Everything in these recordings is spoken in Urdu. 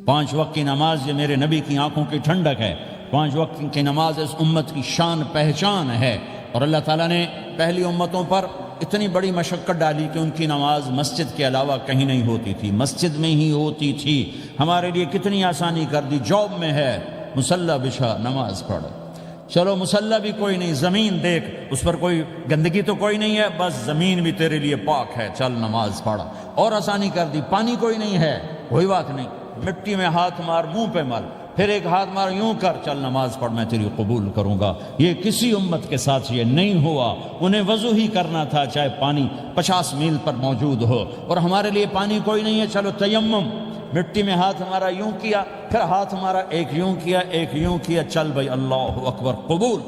5 وقت کی نماز یہ میرے نبی کی آنکھوں کی ٹھنڈک ہے، 5 وقت کی نماز اس امت کی شان پہچان ہے۔ اور اللہ تعالیٰ نے پہلی امتوں پر اتنی بڑی مشقت ڈالی کہ ان کی نماز مسجد کے علاوہ کہیں نہیں ہوتی تھی، مسجد میں ہی ہوتی تھی۔ ہمارے لیے کتنی آسانی کر دی، جاب میں ہے مصلی بچھا نماز پڑھ، چلو مصلی بھی کوئی نہیں، زمین دیکھ اس پر کوئی گندگی تو کوئی نہیں ہے، بس زمین بھی تیرے لیے پاک ہے، چل نماز پڑھ۔ اور آسانی کر دی، پانی کوئی نہیں ہے، کوئی بات نہیں، مٹی میں ہاتھ مار، منہ پہ مل، پھر ایک ہاتھ مار، یوں کر، چل نماز پڑھ، میں تیری قبول کروں گا۔ یہ کسی امت کے ساتھ یہ نہیں ہوا، انہیں وضو ہی کرنا تھا چاہے پانی 50 میل پر موجود ہو۔ اور ہمارے لیے پانی کوئی نہیں ہے، چلو تیمم، مٹی میں ہاتھ ہمارا یوں کیا، پھر ہاتھ ہمارا ایک یوں کیا، ایک یوں کیا، چل بھائی اللہ اکبر قبول۔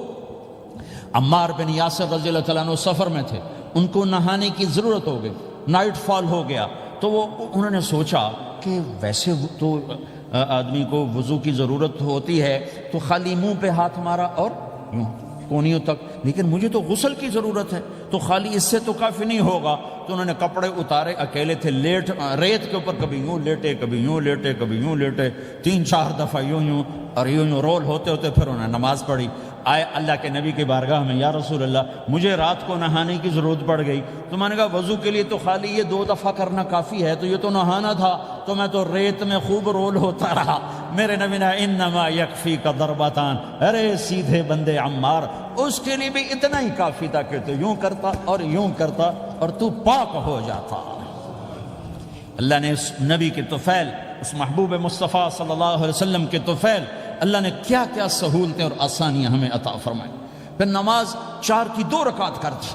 عمار بن یاسر رضی اللہ تعالیٰ عنہ سفر میں تھے، ان کو نہانے کی ضرورت ہو گئی، نائٹ فال ہو گیا، تو انہوں نے سوچا کہ ویسے تو آدمی کو وضو کی ضرورت ہوتی ہے تو خالی منہ پہ ہاتھ مارا اور یوں کونیوں تک، لیکن مجھے تو غسل کی ضرورت ہے، تو خالی اس سے تو کافی نہیں ہوگا۔ تو انہوں نے کپڑے اتارے، اکیلے تھے، ریت کے اوپر کبھی یوں لیٹے، کبھی یوں لیٹے، کبھی یوں لیٹے، 3-4 دفعہ یوں اور یوں رول ہوتے ہوتے پھر انہوں نے نماز پڑھی۔ آئے اللہ کے نبی کی بارگاہ میں، یا رسول اللہ مجھے رات کو نہانے کی ضرورت پڑ گئی، تو میں نے کہا وضو کے لیے تو خالی یہ 2 دفعہ کرنا کافی ہے، تو یہ تو نہانا تھا، تو میں تو ریت میں خوب رول ہوتا رہا۔ میرے نبی نے انما یکفیک ضربتان، ارے سیدھے بندے عمار، اس کے لیے بھی اتنا ہی کافی تھا کہ تو یوں کرتا اور یوں کرتا اور تو پاک ہو جاتا۔ اللہ نے اس نبی کے طفیل، اس محبوب مصطفیٰ صلی اللہ علیہ وسلم کے طفیل، اللہ نے کیا کیا سہولتیں اور آسانیاں ہمیں عطا فرمائیں۔ پھر نماز 4 کی 2 رکعت کر دی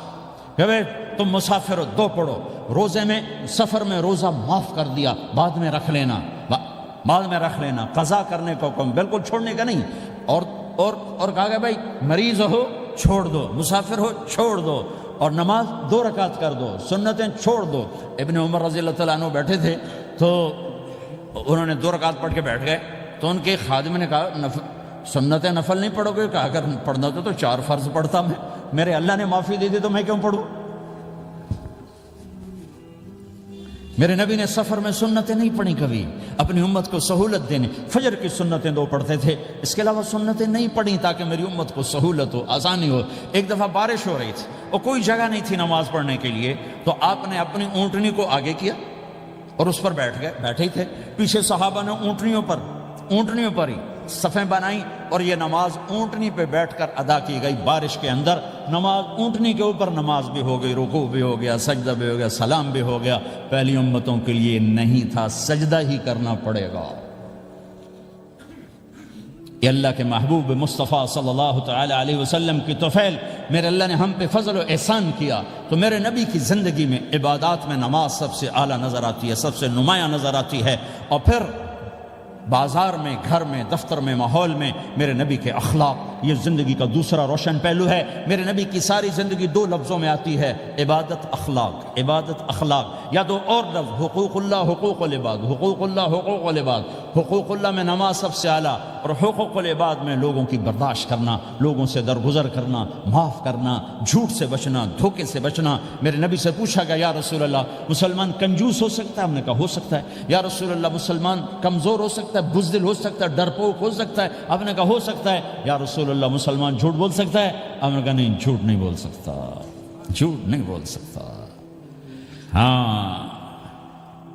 کہ بھئی تم مسافر ہو 2 پڑھو، روزے میں سفر میں روزہ معاف کر دیا، بعد میں رکھ لینا، بعد میں رکھ لینا، قضا کرنے کو حکم، بالکل چھوڑنے کا نہیں۔ اور کہا کہ بھائی مریض ہو چھوڑ دو، مسافر ہو چھوڑ دو، اور نماز 2 رکعت کر دو، سنتیں چھوڑ دو۔ ابن عمر رضی اللہ تعالیٰ عنہ بیٹھے تھے تو انہوں نے 2 رکعت پڑھ کے بیٹھ گئے، تو ان کے خادم نے کہا سنتیں نفل نہیں پڑھو گے؟ کہا اگر پڑھنا تو 4 فرض پڑھتا میں، میرے اللہ نے معافی دے دی تو میں کیوں پڑھوں؟ میرے نبی نے سفر میں سنتیں نہیں پڑھی کبھی، اپنی امت کو سہولت دینے، فجر کی سنتیں 2 پڑھتے تھے، اس کے علاوہ سنتیں نہیں پڑھی تاکہ میری امت کو سہولت ہو، آسانی ہو۔ ایک دفعہ بارش ہو رہی تھی اور کوئی جگہ نہیں تھی نماز پڑھنے کے لیے، تو آپ نے اپنی اونٹنی کو آگے کیا اور اس پر بیٹھ گئے، بیٹھے ہی تھے، پیچھے صحابہ نے اونٹنیوں پر ہی صفیں بنائیں، اور یہ نماز اونٹنی پہ بیٹھ کر ادا کی گئی بارش کے اندر۔ نماز اونٹنی کے اوپر نماز بھی ہو گئی، رکوع بھی ہو گیا، سجدہ بھی ہو گیا، سلام بھی ہو گیا۔ پہلی امتوں کے لیے نہیں تھا، سجدہ ہی کرنا پڑے گا۔ یہ اللہ کے محبوب مصطفیٰ صلی اللہ تعالی علیہ وسلم کی طفیل، میرے اللہ نے ہم پہ فضل و احسان کیا، تو میرے نبی کی زندگی میں عبادات میں نماز سب سے اعلیٰ نظر آتی ہے، سب سے نمایاں نظر آتی ہے۔ اور پھر بازار میں، گھر میں، دفتر میں، ماحول میں میرے نبی کے اخلاق، یہ زندگی کا دوسرا روشن پہلو ہے۔ میرے نبی کی ساری زندگی 2 لفظوں میں آتی ہے، عبادت اخلاق، عبادت اخلاق، یا 2 اور لفظ، حقوق اللہ حقوق العباد، حقوق اللہ حقوق العباد۔ حقوق اللہ میں نماز سب سے اعلیٰ، اور حقوق العباد میں لوگوں کی برداشت کرنا، لوگوں سے درگزر کرنا، معاف کرنا، جھوٹ سے بچنا، دھوکے سے بچنا۔ میرے نبی سے پوچھا گیا یا رسول اللہ مسلمان کنجوس ہو سکتا ہے؟ ہم نے کہا ہو سکتا ہے۔ یا رسول اللہ مسلمان کمزور ہو سکتا ہے، بزدل ہو سکتا ہے، ڈرپوک ہو سکتا ہے؟ آپ نے کہا ہو سکتا ہے۔ یا رسول اللہ مسلمان جھوٹ بول سکتا ہے؟ آپ نے کہا نہیں، جھوٹ نہیں بول سکتا، جھوٹ نہیں بول سکتا۔ ہاں،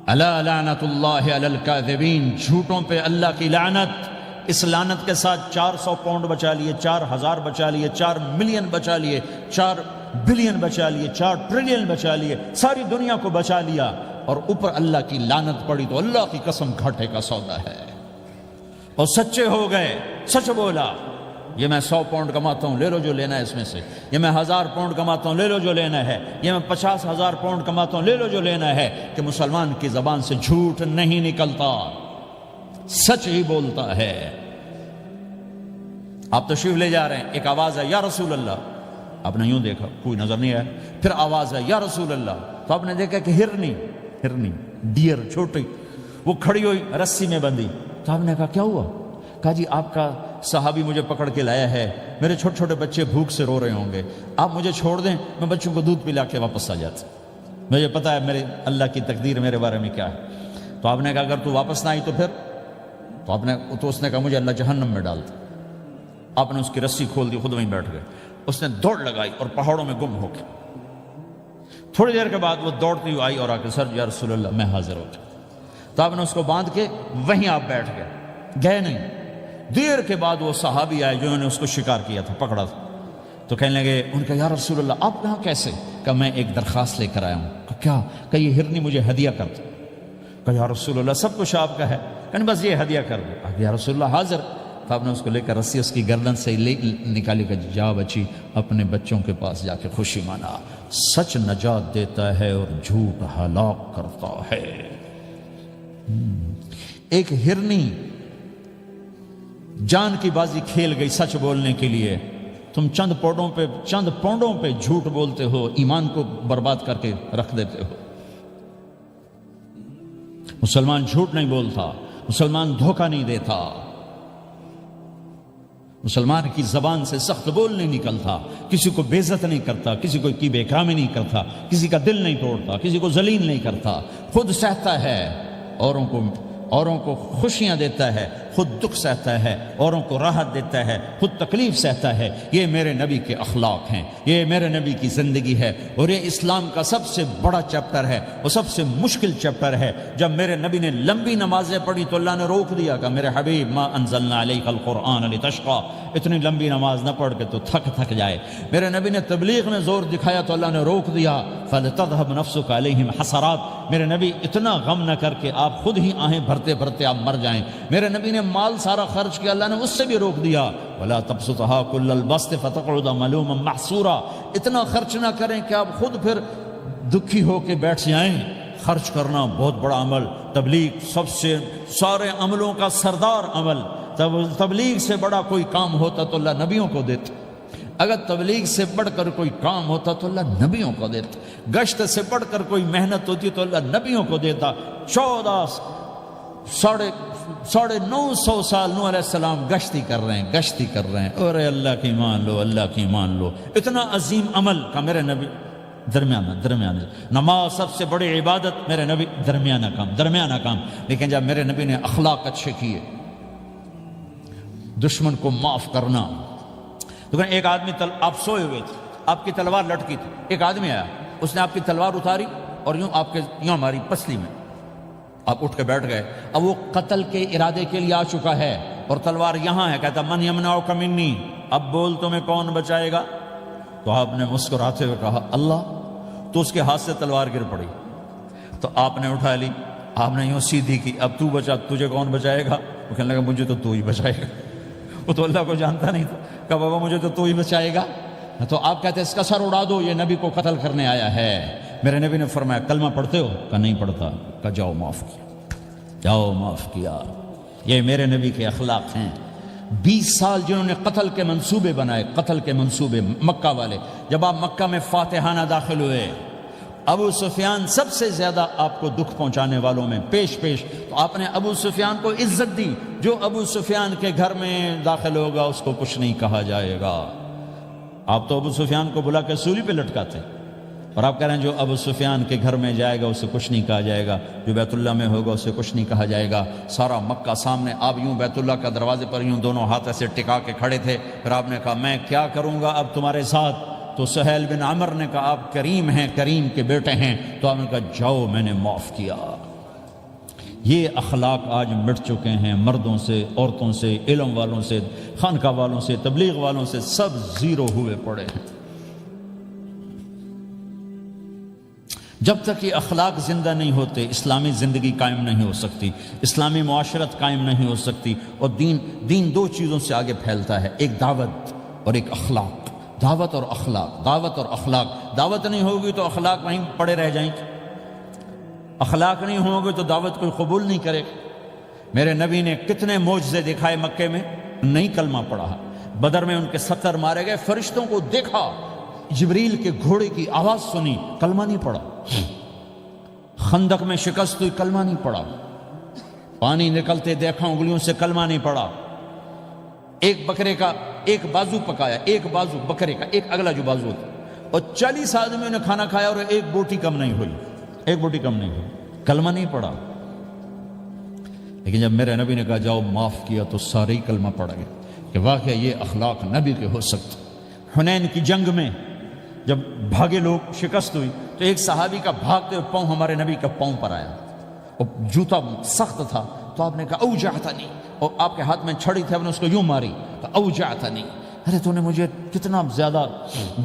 الا لعنت اللہ علی الکاذبین، جھوٹوں پہ اللہ کی لعنت۔ اس لعنت کے ساتھ 400 پاؤنڈ بچا لیے، 4000 بچا لیے، 4 ملین بچا لیے، 4 بلین بچا لیے، 4 ٹریلین بچا لیے، ساری دنیا کو بچا لیا، اور اوپر اللہ کی لعنت پڑی تو اللہ کی قسم گھاٹے کا سودا ہے۔ اور سچے ہو گئے، سچ بولا، یہ میں 100 پاؤنڈ کماتا ہوں، لے لو جو لینا ہے اس میں سے، یہ میں 1000 پاؤنڈ کماتا ہوں، لے لو جو لینا ہے، یہ میں 50,000 پاؤنڈ کماتا ہوں، لے لو جو لینا ہے، کہ مسلمان کی زبان سے جھوٹ نہیں نکلتا، سچ ہی بولتا ہے۔ آپ تشریف لے جا رہے ہیں، ایک آواز ہے یا رسول اللہ، آپ نے یوں دیکھا، کوئی نظر نہیں آیا، پھر آواز ہے یا رسول اللہ، تو آپ نے دیکھا کہ ہرنی ڈیر چھوٹی وہ کھڑی ہوئی، رسی میں بندھی، تو آپ نے کہا کیا ہوا؟ کہا جی آپ کا صحابی مجھے پکڑ کے لایا ہے، میرے چھوٹے چھوٹے بچے بھوک سے رو رہے ہوں گے، آپ مجھے چھوڑ دیں، میں بچوں کو دودھ پلا کے واپس آ جاتا، مجھے پتا ہے میرے اللہ کی تقدیر میرے بارے میں کیا ہے۔ تو آپ نے کہا اگر تو واپس نہ آئی تو پھر تو اس نے کہا مجھے اللہ جہنم میں ڈال دے۔ آپ نے اس کی رسی کھول دی، خود وہیں بیٹھ گئے۔ اس نے دوڑ لگائی اور پہاڑوں میں گم ہو گیا۔ تھوڑی دیر کے بعد وہ دوڑتی ہوئی آئی اور آ کے سر یا رسول اللہ میں حاضر ہو گیا۔ تو آپ نے اس کو باندھ کے وہیں آپ بیٹھ گئے نہیں۔ دیر کے بعد وہ صحابی آئے جنہوں نے اس کو شکار کیا تھا، پکڑا تھا، تو کہنے لگے، ان کا یا رسول اللہ آپ یہاں کیسے؟ کہا میں ایک درخواست لے کر آیا ہوں۔ کہا کیا؟ کہ یہ ہرنی مجھے ہدیہ کر دو۔ کہا یا رسول اللہ سب کچھ آپ کا ہے، کہنے بس یہ ہدیہ کر دو۔ یا رسول اللہ حاضر۔ تو آپ نے اس کو لے کر رسی اس کی گردن سے نکالی کہ جا بچی اپنے بچوں کے پاس جا کے خوشی منا۔ سچ نجات دیتا ہے اور جھوٹ ہلاک کرتا ہے۔ ایک ہرنی جان کی بازی کھیل گئی سچ بولنے کے لیے، تم چند پونڈوں پہ جھوٹ بولتے ہو، ایمان کو برباد کر کے رکھ دیتے ہو۔ مسلمان جھوٹ نہیں بولتا، مسلمان دھوکہ نہیں دیتا، مسلمان کی زبان سے سخت بول نہیں نکلتا، کسی کو بے عزت نہیں کرتا، کسی کو کی بے اکرامی نہیں کرتا، کسی کا دل نہیں توڑتا، کسی کو ذلیل نہیں کرتا، خود سہتا ہے، اوروں کو خوشیاں دیتا ہے، خود دکھ سہتا ہے، اوروں کو راحت دیتا ہے، خود تکلیف سہتا ہے۔ یہ میرے نبی کے اخلاق ہیں، یہ میرے نبی کی زندگی ہے، اور یہ اسلام کا سب سے بڑا چیپٹر ہے، وہ سب سے مشکل چیپٹر ہے۔ جب میرے نبی نے لمبی نمازیں پڑھی تو اللہ نے روک دیا کہ میرے حبیب ما انزلنا علیک القرآن لتشقى، اتنی لمبی نماز نہ پڑھ کے تو تھک جائے۔ میرے نبی نے تبلیغ میں زور دکھایا تو اللہ نے روک دیا، فلتذهب نفسك علیہم حسرات، میرے نبی اتنا غم نہ کر کے آپ خود ہی آہیں بھرتے بھرتے آپ مر جائیں۔ میرے نبی نے مال سارا خرچ کیا، اللہ نے اس سے بھی روک دیا، ولا تبسطها كل البسط فتقعد ملوما محسورا، اتنا خرچ نہ کریں کہ آپ خود پھر دکھی ہو کے بیٹھ جائیں۔ خرچ کرنا بہت بڑا عمل، تبلیغ سب سے سارے عملوں کا سردار عمل، تبلیغ سے بڑا کوئی کام ہوتا تو اللہ نبیوں کو دیتا، اگر تبلیغ سے بڑھ کر کوئی کام ہوتا تو اللہ نبیوں کو دیتا، گشت سے بڑھ کر کوئی محنت ہوتی تو اللہ نبیوں کو دیتا۔ 950 سال نوح علیہ السلام گشتی کر رہے ہیں، اور اللہ کی مان لو، اتنا عظیم عمل کا میرے نبی درمیانہ نماز سب سے بڑی عبادت، میرے نبی درمیانہ کام، لیکن جب میرے نبی نے اخلاق اچھے کیے، دشمن کو معاف کرنا۔ تو ایک آدمی آپ سوئے ہوئے تھے، آپ کی تلوار لٹکی تھی، ایک آدمی آیا، اس نے آپ کی تلوار اتاری اور یوں ہماری پسلی میں، آپ اٹھ کے بیٹھ گئے۔ اب وہ قتل کے ارادے کے لیے آ چکا ہے اور تلوار یہاں ہے، کہتا من یمنعک منی، اب بول تمہیں کون بچائے گا؟ تو آپ نے مسکراتے ہوئے کہا اللہ، تو اس کے ہاتھ سے تلوار گر پڑی، تو آپ نے اٹھا لی، آپ نے یوں سیدھی کی، اب تو بچا، تجھے کون بچائے گا؟ وہ کہنے لگا مجھے تو ہی بچائے گا۔ وہ تو اللہ کو جانتا نہیں تھا، کہا بابا مجھے تو ہی بچائے گا۔ تو آپ کہتے ہیں اس کا سر اڑا دو، یہ نبی کو قتل کرنے آیا ہے۔ میرے نبی نے فرمایا کلمہ پڑھتے ہو؟ کہا نہیں پڑھتا۔ کہا جاؤ معاف کیا۔ یہ میرے نبی کے اخلاق ہیں۔ 20 سال جنہوں نے قتل کے منصوبے بنائے، مکہ والے، جب آپ مکہ میں فاتحانہ داخل ہوئے، ابو سفیان سب سے زیادہ آپ کو دکھ پہنچانے والوں میں پیش، تو آپ نے ابو سفیان کو عزت دی۔ جو ابو سفیان کے گھر میں داخل ہوگا اس کو کچھ نہیں کہا جائے گا۔ آپ تو ابو سفیان کو بلا کے سولی پہ لٹکاتے، اور آپ کہہ رہے ہیں جو ابو سفیان کے گھر میں جائے گا اسے کچھ نہیں کہا جائے گا، جو بیت اللہ میں ہوگا اسے کچھ نہیں کہا جائے گا۔ سارا مکہ سامنے، آپ یوں بیت اللہ کا دروازے پر یوں دونوں ہاتھ ایسے ٹکا کے کھڑے تھے۔ پھر آپ نے کہا میں کیا کروں گا اب تمہارے ساتھ؟ تو سہیل بن عمر نے کہا آپ کریم ہیں، کریم کے بیٹے ہیں۔ تو آپ نے کہا جاؤ میں نے معاف کیا۔ یہ اخلاق آج مٹ چکے ہیں، مردوں سے، عورتوں سے، علم والوں سے، خانقاہ والوں سے، تبلیغ والوں سے، سب زیرو ہوئے پڑے ہیں۔ جب تک یہ اخلاق زندہ نہیں ہوتے اسلامی زندگی قائم نہیں ہو سکتی، اسلامی معاشرت قائم نہیں ہو سکتی۔ اور دین دو چیزوں سے آگے پھیلتا ہے، ایک دعوت اور ایک اخلاق۔ دعوت اور اخلاق، دعوت نہیں ہوگی تو اخلاق وہیں پڑے رہ جائیں گے، اخلاق نہیں ہوں گے تو دعوت کوئی قبول نہیں کرے گا۔ میرے نبی نے کتنے معجزے دکھائے مکے میں، نہیں کلمہ پڑھا۔ بدر میں ان کے 70 مارے گئے، فرشتوں کو دیکھا، جبریل کے گھوڑے کی آواز سنی، کلمہ نہیں پڑھا۔ خندق میں شکست ہوئی، کلمہ نہیں پڑھا۔ پانی نکلتے دیکھا انگلیوں سے، کلمہ نہیں پڑھا۔ ایک بکرے کا ایک بازو پکایا، ایک بازو بکرے کا، ایک اگلا جو بازو ہوتا، اور 40 آدمیوں نے کھانا کھایا اور ایک بوٹی کم نہیں ہوئی، کلمہ نہیں پڑھا۔ لیکن جب میرے نبی نے کہا جاؤ معاف کیا تو سارے ہی کلمہ پڑ گئے کہ واقعہ یہ اخلاق نبی کے ہو سکتے۔ حنین کی جنگ میں جب بھاگے لوگ، شکست ہوئی، تو ایک صحابی کا بھاگتے ہوئے پاؤں ہمارے نبی کا پاؤں پر آیا، اور جوتا سخت تھا، تو آپ نے کہا اوجعتنی، اور آپ کے ہاتھ میں چھڑی تھی، آپ نے اس کو یوں ماری، کہا اوجعتنی، ارے تو نے مجھے کتنا زیادہ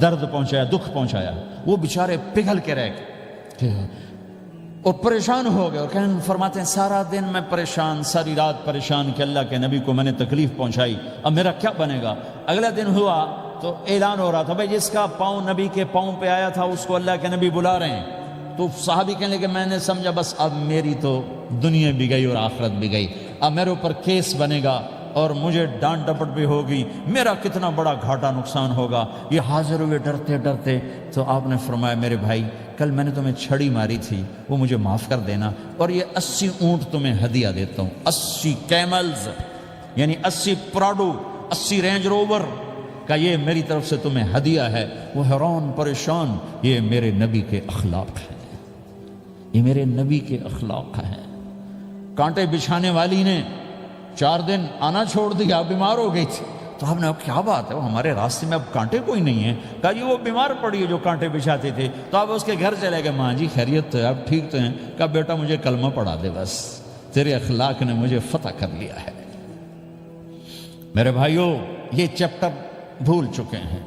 درد پہنچایا، دکھ پہنچایا۔ وہ بیچارے پگھل کے رہ گئے اور پریشان ہو گئے، اور فرماتے ہیں سارا دن میں پریشان، ساری رات پریشان کہ اللہ کے نبی کو میں نے تکلیف پہنچائی، اب میرا کیا بنے گا۔ اگلا دن ہوا تو اعلان ہو رہا تھا بھائی جس کا پاؤں نبی کے پاؤں پہ آیا تھا اس کو اللہ کے نبی بلا رہے ہیں۔ تو صحابی کہنے لگے میں نے سمجھا بس اب میری تو دنیا بھی گئی اور آخرت بھی گئی، اب میرے اوپر کیس بنے گا اور مجھے ڈانٹ ڈپٹ بھی ہوگی، میرا کتنا بڑا گھاٹا نقصان ہوگا۔ یہ حاضر ہوئے ڈرتے ڈرتے، تو آپ نے فرمایا میرے بھائی کل میں نے تمہیں چھڑی ماری تھی، وہ مجھے معاف کر دینا، اور یہ 80 اونٹ تمہیں ہدیہ دیتا ہوں، 80 کیملز یعنی 80 پراڈو، 80 رینج روور کا یہ میری طرف سے تمہیں ہدیہ ہے۔ وہ حیران پریشان، یہ میرے نبی کے اخلاق ہیں، یہ میرے نبی کے اخلاق ہیں۔ کانٹے بچھانے والی نے 4 دن آنا چھوڑ دیا، بیمار ہو گئی تھی، تو ہم نے کیا بات ہے، وہ ہمارے راستے میں اب کانٹے کوئی نہیں ہیں، کہا جی وہ بیمار پڑی ہے جو کانٹے بچھاتے تھے، تو آپ اس کے گھر چلے گئے، ماں جی خیریت تو ہے، اب ٹھیک تو ہیں، کہا بیٹا مجھے کلمہ پڑھا دے، بس تیرے اخلاق نے مجھے فتح کر لیا ہے۔ میرے بھائیوں یہ چیپٹر بھول چکے ہیں۔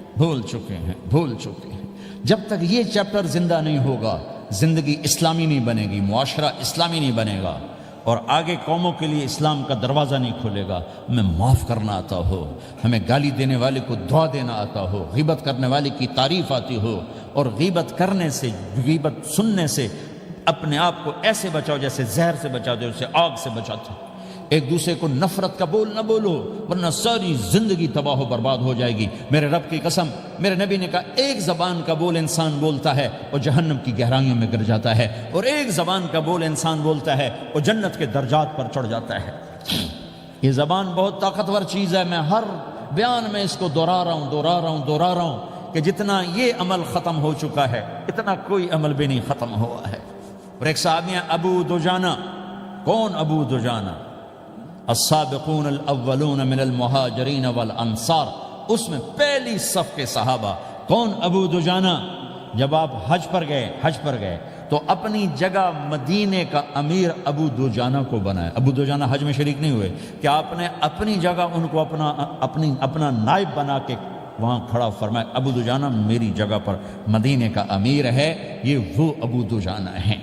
جب تک یہ چیپٹر زندہ نہیں ہوگا زندگی اسلامی نہیں بنے گی، معاشرہ اسلامی نہیں بنے گا، اور آگے قوموں کے لیے اسلام کا دروازہ نہیں کھلے گا۔ ہمیں معاف کرنا آتا ہو، ہمیں گالی دینے والے کو دعا دینا آتا ہو، غیبت کرنے والے کی تعریف آتی ہو، اور غیبت کرنے سے، غیبت سننے سے اپنے آپ کو ایسے بچاؤ جیسے زہر سے بچاتے ہو، اسے آگ سے بچاتے ہو۔ ایک دوسرے کو نفرت کا بول نہ بولو ورنہ ساری زندگی تباہ و برباد ہو جائے گی۔ میرے رب کی قسم، میرے نبی نے کہا ایک زبان کا بول انسان بولتا ہے اور جہنم کی گہرائیوں میں گر جاتا ہے، اور ایک زبان کا بول انسان بولتا ہے اور جنت کے درجات پر چڑھ جاتا ہے۔ یہ زبان بہت طاقتور چیز ہے، میں ہر بیان میں اس کو دہرا رہا ہوں کہ جتنا یہ عمل ختم ہو چکا ہے اتنا کوئی عمل بھی نہیں ختم ہوا ہے۔ اور ایک صحابی ابو دجانہ، کون ابو دجانہ؟ السابقون الاولون من المہاجرین والانصار، اس میں پہلی صف کے صحابہ۔ کون ابو دجانہ؟ جب آپ حج پر گئے تو اپنی جگہ مدینے کا امیر ابو دجانہ کو بنایا۔ ابو دجانہ حج میں شریک نہیں ہوئے کہ آپ نے اپنی جگہ ان کو اپنا نائب بنا کے وہاں کھڑا فرمایا ابو دجانہ میری جگہ پر مدینے کا امیر ہے، یہ وہ ابو دجانہ ہیں۔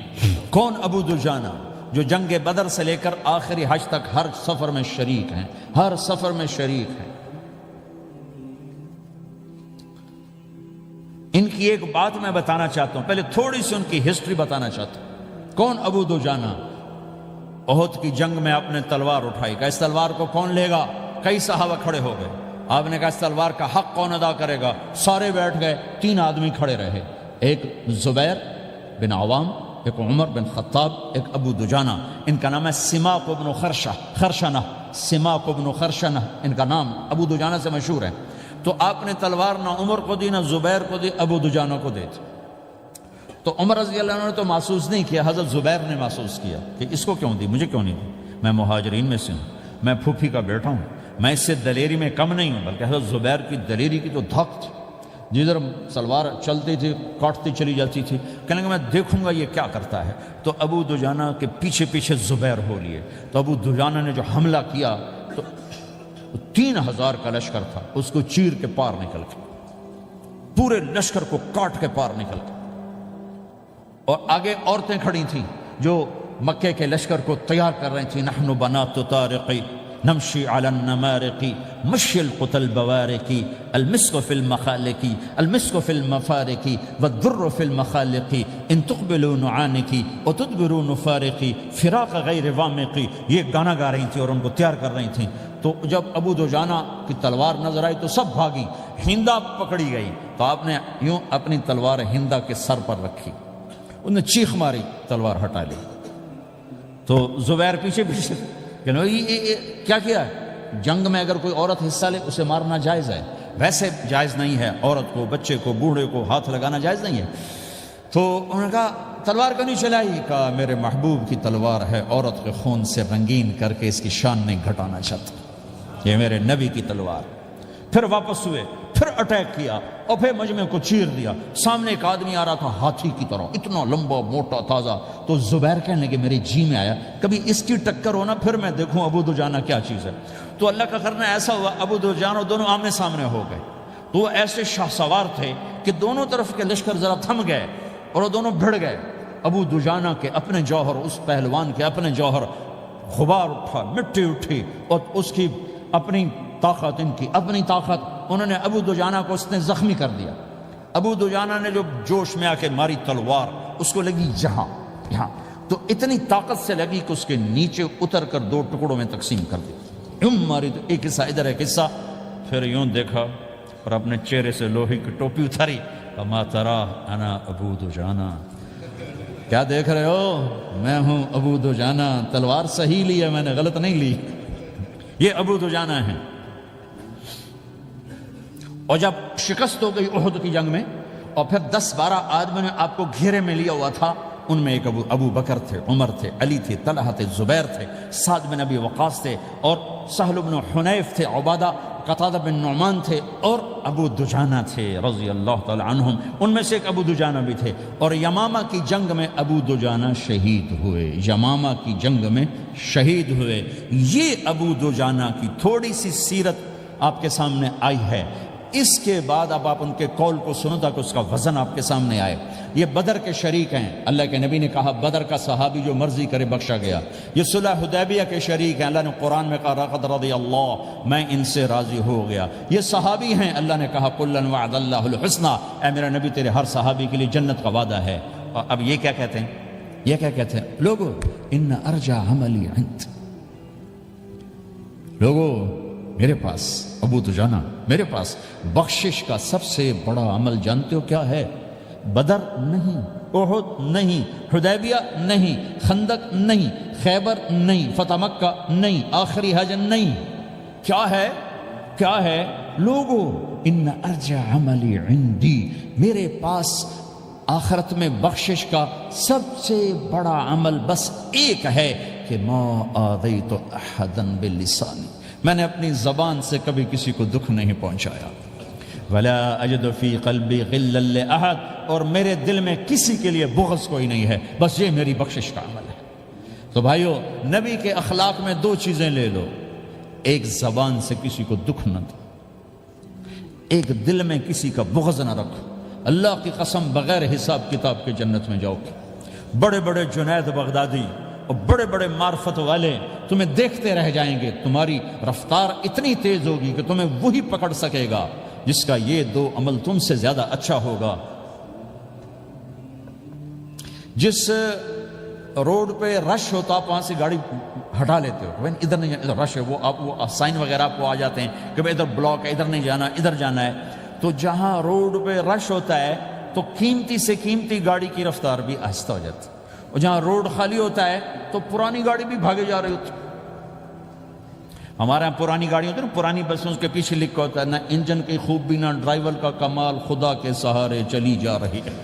کون ابو دجانہ؟ جو جنگ بدر سے لے کر آخری حج تک ہر سفر میں شریک ہیں، ہر سفر میں شریک ہیں۔ ان کی ایک بات میں بتانا چاہتا ہوں، پہلے تھوڑی سی ان کی ہسٹری بتانا چاہتا ہوں۔ کون ابو دجانہ؟ احد کی جنگ میں آپ نے تلوار اٹھائی، کہا اس تلوار کو کون لے گا؟ کئی صحابہ کھڑے ہو گئے۔ آپ نے کہا اس تلوار کا حق کون ادا کرے گا؟ سارے بیٹھ گئے، 3 آدمی کھڑے رہے، ایک زبیر بن عوام، ایک عمر بن خطاب، ایک ابو دجانہ۔ ان کا نام ہے سماک بن خرشنہ، سماک بن خرشنہ ان کا نام ابو دجانہ سے مشہور ہے۔ تو آپ نے تلوار نہ عمر کو دی نہ زبیر کو دی، ابو دجانہ کو دی تھی۔ تو عمر رضی اللہ عنہ نے تو محسوس نہیں کیا، حضرت زبیر نے محسوس کیا کہ اس کو کیوں دی، مجھے کیوں نہیں دی، میں مہاجرین میں سے ہوں، میں پھوپھی کا بیٹا ہوں، میں اس سے دلیری میں کم نہیں ہوں۔ بلکہ حضرت زبیر کی دلیری کی تو دھک تھی، جدھر سلوار چلتی تھی کاٹتی چلی جاتی تھی، کہنے لگا میں دیکھوں گا یہ کیا کرتا ہے۔ تو ابو دجانہ کے پیچھے پیچھے زبیر ہو لیے۔ تو ابو دجانہ نے جو حملہ کیا تو 3000 کا لشکر تھا، اس کو چیر کے پار نکل کے، پورے لشکر کو کاٹ کے پار نکل کے، اور آگے عورتیں کھڑی تھیں جو مکے کے لشکر کو تیار کر رہی تھیں۔ نحن بنات طارقی نمشی علی النمارق مشی القتل بوارق المسک فی المخالق المسک فی المفارق والدر فی المخالق ان تقبلوا نعانقی وتدبروا نفارقی فراق غیر وامقی۔ یہ گانا گا رہی تھیں اور ان کو تیار کر رہی تھیں۔ تو جب ابو دجانہ کی تلوار نظر آئی تو سب بھاگی، ہندا پکڑی گئی، تو آپ نے یوں اپنی تلوار ہندا کے سر پر رکھی، انہوں نے چیخ ماری، تلوار ہٹا لی۔ تو زبیر پیچھے پیچھے کہ کیا کیا ہے؟ جنگ میں اگر کوئی عورت حصہ لے اسے مارنا جائز ہے، ویسے جائز نہیں ہے، عورت کو، بچے کو، بوڑھے کو ہاتھ لگانا جائز نہیں ہے۔ تو انہوں نے کہا تلوار کیوں نہیں چلائی؟ کہا میرے محبوب کی تلوار ہے، عورت کے خون سے رنگین کر کے اس کی شان نہیں گھٹانا چاہتا، یہ میرے نبی کی تلوار۔ پھر واپس ہوئے، پھر اٹیک کیا اور پھر مجمع کو چیر دیا۔ سامنے ایک آدمی آ رہا تھا ہاتھی کی طرح، اتنا لمبا موٹا تازہ، تو زبیر کہنے لگے میرے جی میں آیا کبھی اس کی ٹکر ہونا پھر میں دیکھوں ابو دجانہ کیا چیز ہے۔ تو اللہ کا کرنا ایسا ہوا ابو دجانہ دونوں آمنے سامنے ہو گئے، تو وہ ایسے شاہ سوار تھے کہ دونوں طرف کے لشکر ذرا تھم گئے اور وہ دونوں بھڑ گئے۔ ابو دجانہ کے اپنے جوہر، اس پہلوان کے اپنے جوہر، غبار اٹھا، مٹی اٹھی، اور اس کی اپنی طاقت، ان کی اپنی طاقت، انہوں نے ابو دجانہ کو اس نے زخمی کر دیا۔ ابو دجانہ نے جو جوش میں آ کے ماری تلوار، اس کو لگی یہاں، تو اتنی طاقت سے لگی کہ اس کے نیچے اتر کر 2 ٹکڑوں میں تقسیم کر دی۔ یوں ماری تو ایک حصہ ادھر ایک حصہ، پھر یوں دیکھا اور اپنے چہرے سے لوہے کی ٹوپی اتاری، اما ترا انا ابو دجانہ، کیا دیکھ رہے ہو؟ میں ہوں ابو دجانہ، تلوار صحیح لی ہے میں نے، غلط نہیں لی، یہ ابو دجانہ ہیں۔ اور جب شکست ہو گئی احد کی جنگ میں، اور پھر 10-12 آدمی نے آپ کو گھیرے میں لیا ہوا تھا، ان میں ایک ابو بکر تھے، عمر تھے، علی تھے، طلحہ تھے، زبیر تھے، سعد بن ابی وقاص تھے، اور سہل بن حنیف تھے، عبادہ قتادہ بن نعمان تھے، اور ابو دجانہ تھے رضی اللہ تعالی عنہم، ان میں سے ایک ابو دجانہ بھی تھے۔ اور یمامہ کی جنگ میں ابو دجانہ شہید ہوئے، یمامہ کی جنگ میں شہید ہوئے۔ یہ ابو دجانہ کی تھوڑی سی سیرت آپ کے سامنے آئی ہے۔ اس کے بعد اب آپ ان کے قول کو سنو تاکہ اس کا وزن آپ کے سامنے آئے۔ یہ بدر کے شریک ہیں، اللہ کے نبی نے کہا بدر کا صحابی جو مرضی کرے بخشا گیا۔ یہ صلح حدیبیہ کے شریک ہیں، اللہ نے قرآن میں کہا لقد رضی اللہ، میں ان سے راضی ہو گیا۔ یہ صحابی ہیں، اللہ نے کہا کلا وعد اللہ الحسنی، اے میرا نبی تیرے ہر صحابی کے لیے جنت کا وعدہ ہے۔ اور اب یہ کیا کہتے ہیں؟ یہ کیا کہتے ہیں؟ لوگو ان ارجع عملی عند، لوگو میرے پاس، ابو دجانہ میرے پاس بخشش کا سب سے بڑا عمل جانتے ہو کیا ہے؟ بدر نہیں، احد نہیں، حدیبیہ نہیں، خندق نہیں، خیبر نہیں، فتح مکہ نہیں، آخری حج نہیں، کیا ہے؟ کیا ہے؟ لوگو ان ارجع عملی عندی، میرے پاس آخرت میں بخشش کا سب سے بڑا عمل بس ایک ہے کہ ما آذیت احدا بلسانی، میں نے اپنی زبان سے کبھی کسی کو دکھ نہیں پہنچایا۔ ولا اجد فی قلبی غلا لاحد، اور میرے دل میں کسی کے لیے بغض کوئی نہیں ہے، بس یہ میری بخشش کا عمل ہے۔ تو بھائیو، نبی کے اخلاق میں 2 چیزیں لے لو، ایک زبان سے کسی کو دکھ نہ دو، ایک دل میں کسی کا بغض نہ رکھو۔ اللہ کی قسم بغیر حساب کتاب کے جنت میں جاؤ گے۔ بڑے بڑے جنید بغدادی اور بڑے بڑے معرفت والے تمہیں دیکھتے رہ جائیں گے، تمہاری رفتار اتنی تیز ہوگی کہ تمہیں وہی پکڑ سکے گا جس کا یہ 2 عمل تم سے زیادہ اچھا ہوگا۔ جس روڈ پہ رش ہوتا آپ وہاں سے گاڑی ہٹا لیتے ہو، ادھر نہیں جانا، ادھر رش ہے، وہ سائن وغیرہ آپ کو آ جاتے ہیں کہ ادھر بلاک ہے، ادھر نہیں جانا، ادھر جانا ہے۔ تو جہاں روڈ پہ رش ہوتا ہے تو قیمتی سے قیمتی گاڑی کی رفتار بھی آہستہ ہو جاتی ہے، اور جہاں روڈ خالی ہوتا ہے تو پرانی گاڑی بھی بھاگے جا رہی ہوتی ہے۔ ہمارے یہاں پرانی گاڑی ہوتی ہے نا، پرانی بسوں کے پیچھے لکھا ہوتا ہے نہ انجن کی خوبی نہ ڈرائیور کا کمال، خدا کے سہارے چلی جا رہی ہے۔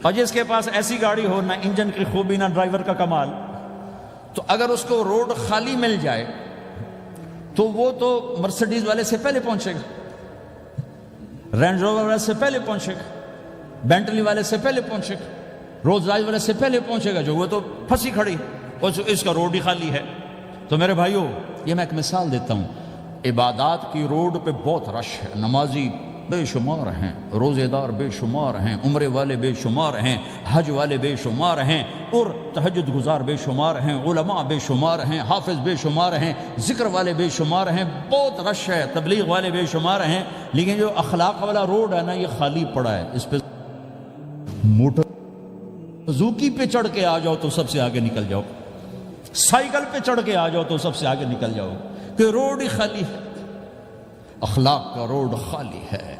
اور جس کے پاس ایسی گاڑی ہو، نہ انجن کی خوبی نہ ڈرائیور کا کمال، تو اگر اس کو روڈ خالی مل جائے تو وہ تو مرسیڈیز والے سے پہلے پہنچے گا، رینج روور والے سے پہلے پہنچے گا، بینٹلی والے سے پہلے پہنچے گا، رولز رائس والے سے پہلے پہنچے گا، جو وہ تو پھنسی کھڑی اور اس کا روڈ ہی خالی ہے۔ تو میرے بھائیو، یہ میں ایک مثال دیتا ہوں، عبادات کی روڈ پہ بہت رش ہے، نمازی بے شمار ہیں، روزے دار بے شمار ہیں، عمرے والے بے شمار ہیں، حج والے بے شمار ہیں، اور تہجد گزار بے شمار ہیں، علماء بے شمار ہیں، حافظ بے شمار ہیں، ذکر والے بے شمار ہیں، بہت رش ہے، تبلیغ والے بے شمار ہیں، لیکن جو اخلاق والا روڈ ہے نا، یہ خالی پڑا ہے۔ اس پہ موٹر زوکی پہ چڑھ کے آ جاؤ تو سب سے آگے نکل جاؤ، سائیکل پہ چڑھ کے آ جاؤ تو سب سے آگے نکل جاؤ، کہ روڈ ہی خالی ہے، اخلاق کا روڈ خالی ہے۔